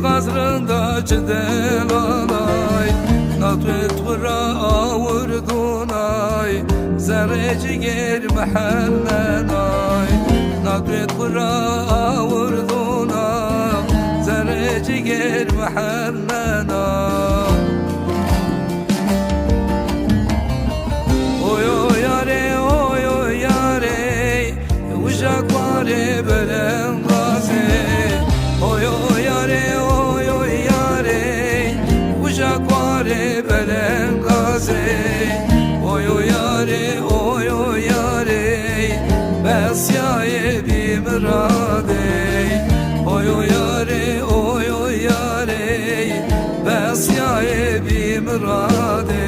gazrında çedelanay Natvet vura avurdunay Zerreci gel mahallenay Natvet vura avurdunay Zerreci gel mahallenay Uşakları belen gazi Oy oy yare oy oy yare Uşakları belen gazi Oy oy yare oy oy yare Besyaye bir mirade Oy oy yare oy oy yare Besyaye bir mirade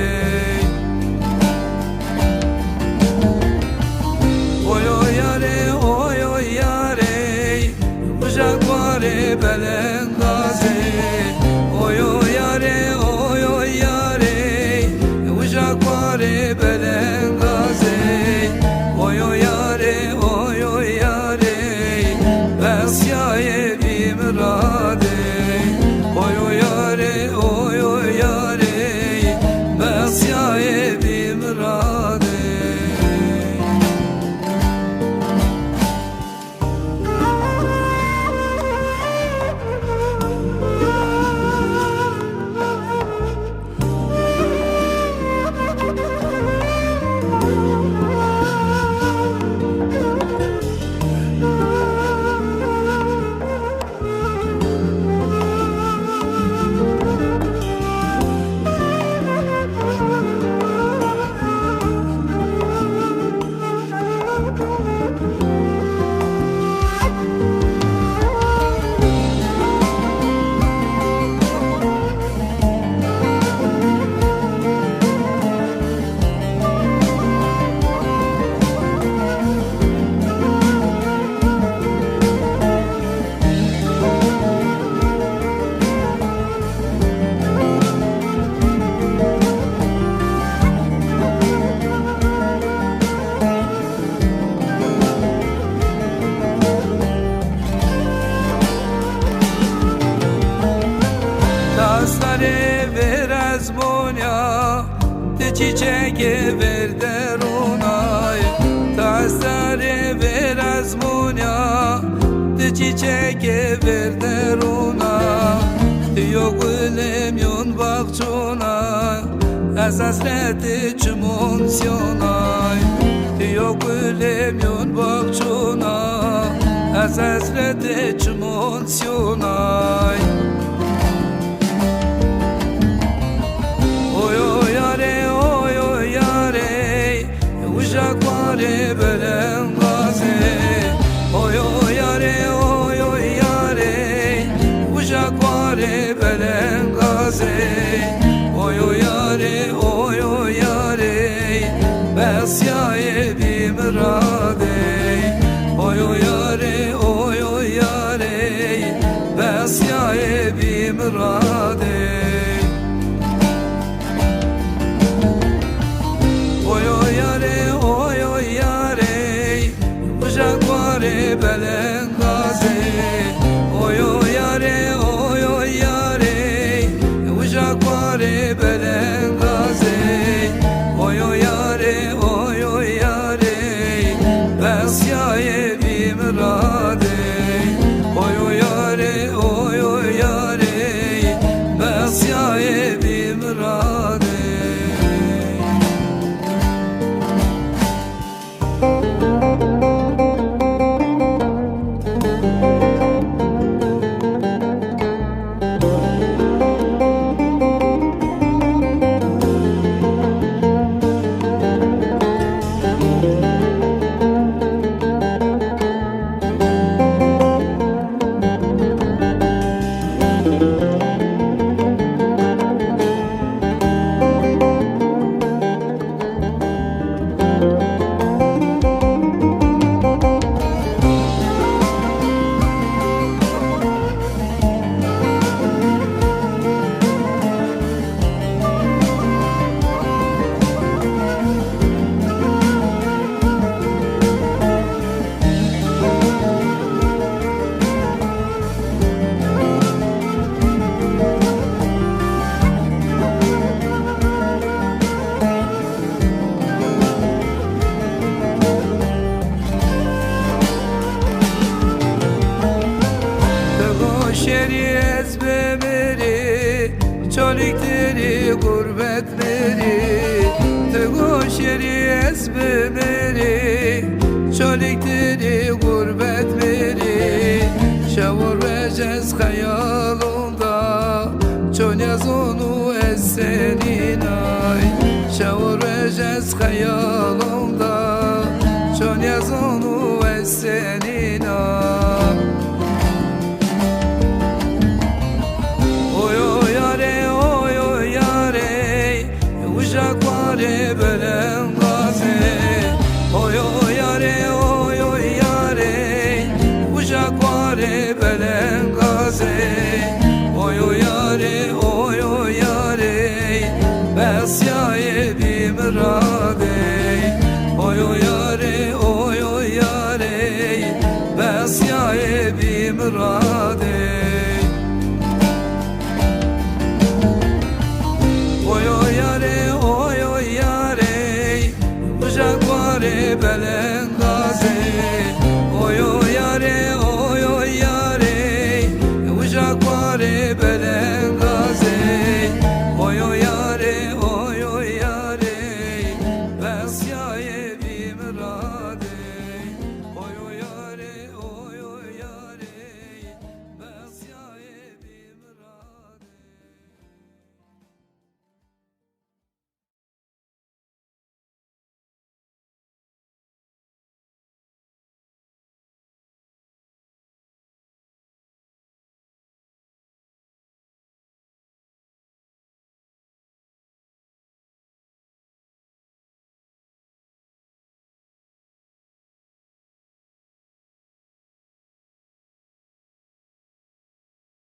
Belen gazi Oy oy yare oy oy yare Uşakları belen gazi Oy oy yare oy oy yare Besyaye bir mirade Oy oy yare oy oy yare Besyaye bir mirade Dastare verez monya Te çiçeğe ver derunay Dastare verez monya Te çiçeğe ver deruna Yok gülüm yon bakçuna Esasreti çumonsyonay Yok gülüm yon bakçuna Esasreti çumonsyonay Uşakları belen gazi Oy oy yare oy oy yare Uşakları belen gazi Oy oy yare oy oy yare Besyaye bir mirade Oy oy yare oy oy yare Besyaye bir mirade Uşakları belen gazi Oy oy yare oy oy yare Uşakları belen gazi Oy oy yare oy oy yare Besyaye bir mirade Oy oy yare oy oy yare şeri ezbemeri çolikteri gurbetleri Tego şeri ezbemeri çolikteri gurbetleri Şavur vecez hayalında çol yaz onu essenin ay Şavur vecez hayalında çol yaz onu essenin ay Ujak belen gaze Oy oy yare oy oy yare Ujak belen gaze Oy oy yare oy oy yare Besyaye bir mirade Oy oy yare oy oy yare Besyaye bir mirade